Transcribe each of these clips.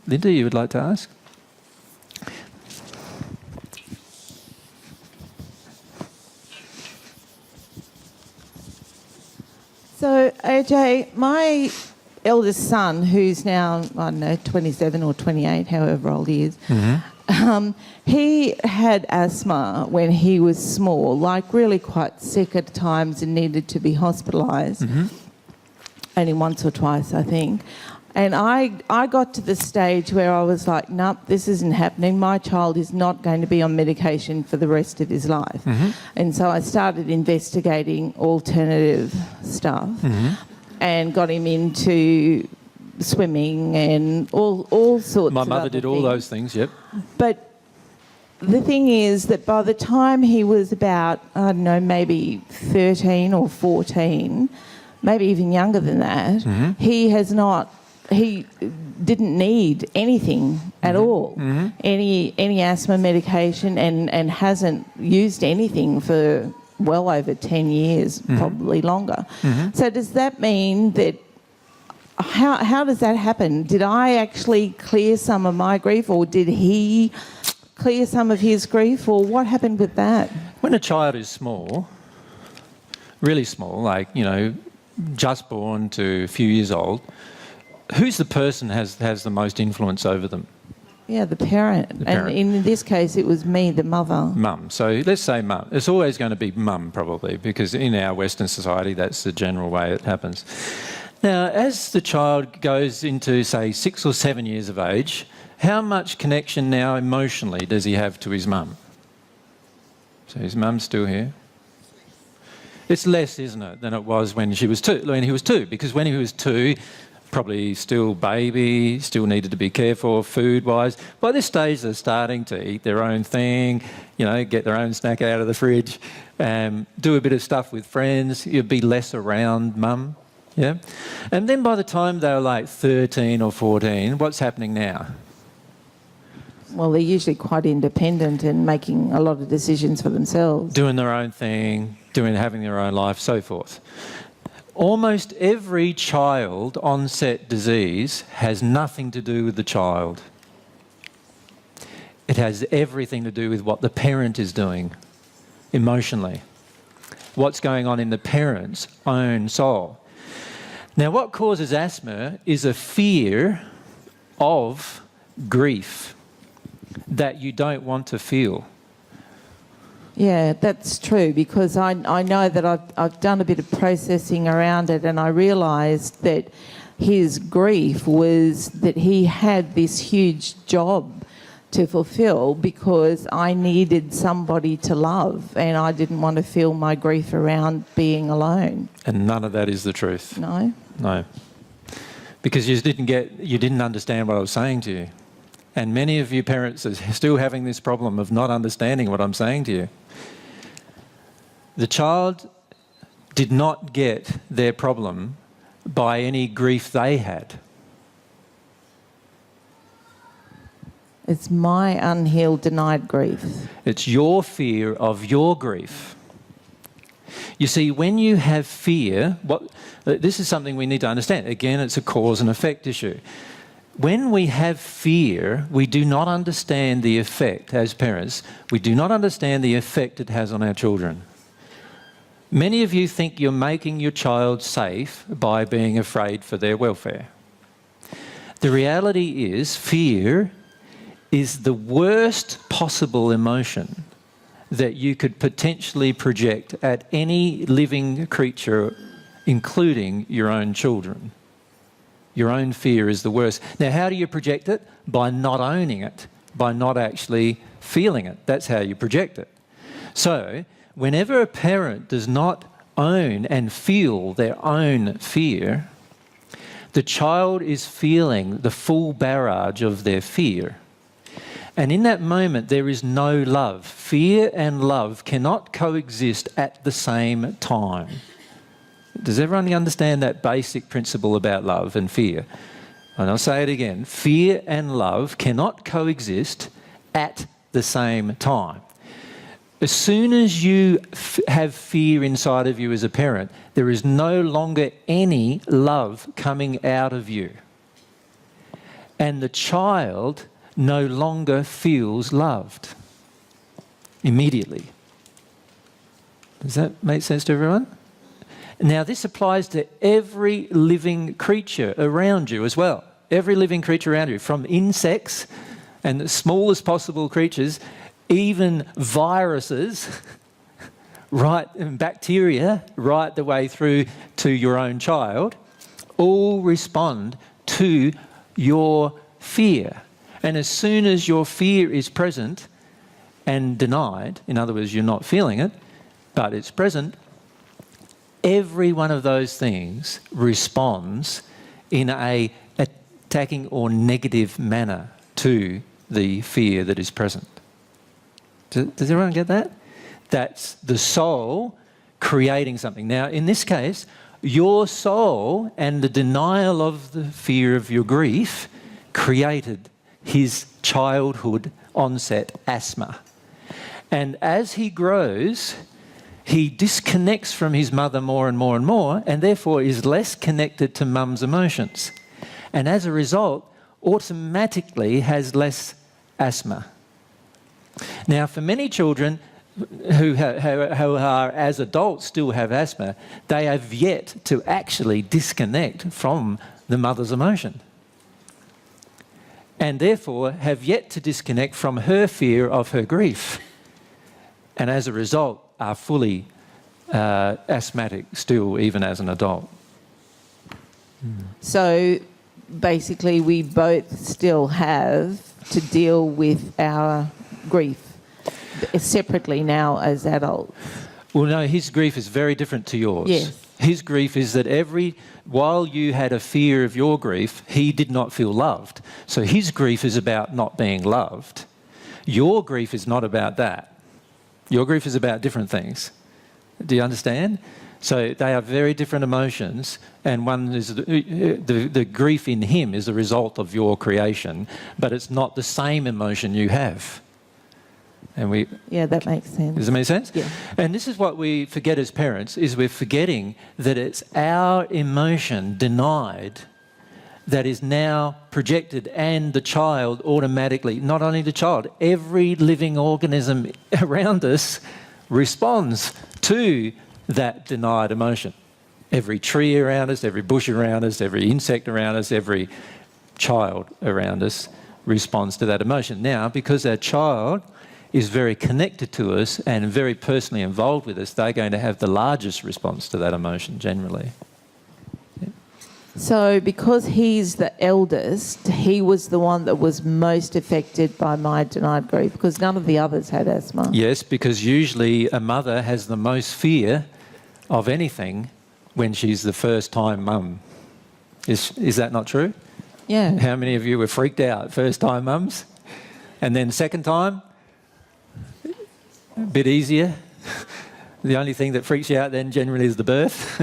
Linda, you would like to ask? So, AJ, my eldest son, who's now, I don't know, 27 or 28, however old he is, he had asthma when he was small, like really quite sick at times and needed to be hospitalised. Only once or twice, I think. And I got to the stage where I was like, nope, this isn't happening. My child is not going to be on medication for the rest of his life. And so I started investigating alternative stuff and got him into swimming and all sorts of My mother did all things. those things, yep. But the thing is that by the time he was about, I don't know, maybe 13 or 14, maybe even younger than that, he didn't need anything at all, any asthma medication, and hasn't used anything for well over 10 years, probably longer. So does that mean that, how does that happen? Did I actually clear some of my grief, or did he clear some of his grief, or what happened with that? When a child is small, really small, like, you know, just born to a few years old, who's the person has the most influence over them? Yeah, the parent. And in this case, it was me, the mother. Mum. So let's say mum. It's always going to be mum, probably, because in our Western society, that's the general way it happens. Now, as the child goes into, say, 6 or 7 years of age, how much connection now emotionally does he have to his mum? So his mum's still here. It's less, isn't it, than it was when he was 2, because when he was 2, probably still baby, still needed to be cared for food-wise. By this stage, they're starting to eat their own thing, you know, get their own snack out of the fridge, do a bit of stuff with friends. You'd be less around mum, yeah? And then by the time they're like 13 or 14, what's happening now? Well, they're usually quite independent and making a lot of decisions for themselves. Doing their own thing, having their own life, so forth. Almost every child onset disease has nothing to do with the child. It has everything to do with what the parent is doing emotionally, what's going on in the parent's own soul. Now, what causes asthma is a fear of grief that you don't want to feel. Yeah, that's true, because I know that I've done a bit of processing around it, and I realised that his grief was that he had this huge job to fulfil because I needed somebody to love, and I didn't want to feel my grief around being alone. And none of that is the truth. No? No. Because you didn't understand what I was saying to you. And many of you parents are still having this problem of not understanding what I'm saying to you. The child did not get their problem by any grief they had. It's my unhealed, denied grief. It's your fear of your grief. You see, when you have fear, this is something we need to understand. Again, it's a cause and effect issue. When we have fear, we do not understand the effect, as parents, we do not understand the effect it has on our children. Many of you think you're making your child safe by being afraid for their welfare. The reality is, fear is the worst possible emotion that you could potentially project at any living creature, including your own children. Your own fear is the worst. Now, how do you project it? By not owning it, by not actually feeling it. That's how you project it. So, whenever a parent does not own and feel their own fear, the child is feeling the full barrage of their fear. And in that moment, there is no love. Fear and love cannot coexist at the same time. Does everyone understand that basic principle about love and fear? And I'll say it again. Fear and love cannot coexist at the same time. As soon as you have fear inside of you as a parent, there is no longer any love coming out of you. and the child no longer feels loved immediately. Does that make sense to everyone? Now, this applies to every living creature around you as well. Every living creature around you, from insects and the smallest possible creatures, even viruses, right, and bacteria, right the way through to your own child, all respond to your fear. And as soon as your fear is present and denied, in other words, you're not feeling it, but it's present, every one of those things responds in a attacking or negative manner to the fear that is present. Does everyone get that? That's the soul creating something. Now, in this case, your soul and the denial of the fear of your grief created his childhood onset asthma. And as he grows, he disconnects from his mother more and more and more, and therefore is less connected to mum's emotions. And as a result, automatically has less asthma. Now, for many children who are as adults still have asthma, they have yet to actually disconnect from the mother's emotion. And therefore have yet to disconnect from her fear of her grief. And as a result, are fully asthmatic still, even as an adult. So basically, we both still have to deal with our grief separately now as adults. Well, no, his grief is very different to yours. Yes. His grief is that while you had a fear of your grief, he did not feel loved. So his grief is about not being loved. Your grief is not about that. Your grief is about different things. Do you understand? So they are very different emotions, and one is the grief in him is a result of your creation, but it's not the same emotion you have. And yeah, that makes sense. Does it make sense? Yeah. And this is what we forget as parents, is we're forgetting that it's our emotion denied that is now projected, and the child automatically, not only the child, every living organism around us responds to that denied emotion. Every tree around us, every bush around us, every insect around us, every child around us responds to that emotion. Now, because our child is very connected to us and very personally involved with us, they're going to have the largest response to that emotion generally. So because he's the eldest, he was the one that was most affected by my denied grief, because none of the others had asthma. Yes, because usually a mother has the most fear of anything when she's the first-time mum. Is that not true? Yeah. How many of you were freaked out first-time mums? And then second time? A bit easier. The only thing that freaks you out then generally is the birth,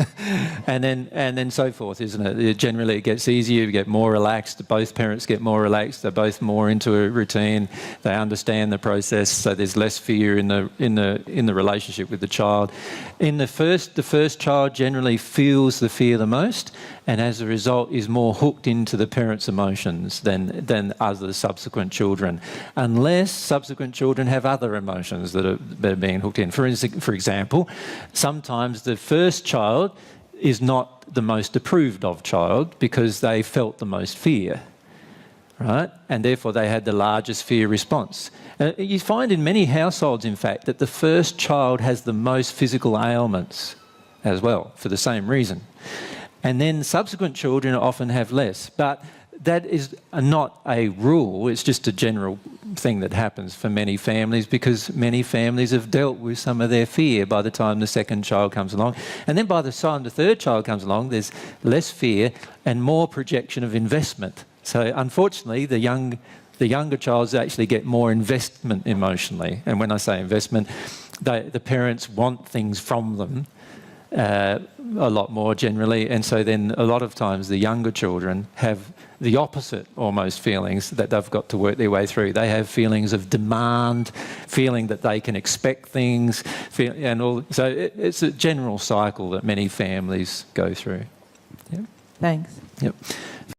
and then so forth, isn't it? Generally it gets easier, you get more relaxed, both parents get more relaxed, they're both more into a routine, they understand the process, so there's less fear in the relationship with the child. The first child generally feels the fear the most, and as a result is more hooked into the parents' emotions than other subsequent children, unless subsequent children have other emotions that are being hooked in. For example, sometimes the first child is not the most approved of child because they felt the most fear, right? And therefore they had the largest fear response. You find in many households, in fact, that the first child has the most physical ailments as well, for the same reason. And then subsequent children often have less. But that is not a rule, it's just a general thing that happens for many families, because many families have dealt with some of their fear by the time the second child comes along. And then by the time the third child comes along, there's less fear and more projection of investment. So unfortunately, the younger childs actually get more investment emotionally. And when I say investment, the parents want things from them a lot more generally, and so then a lot of times the younger children have the opposite almost feelings that they've got to work their way through. They have feelings of demand, feeling that they can expect things, and all. So it's a general cycle that many families go through. Yeah. Thanks. Yep.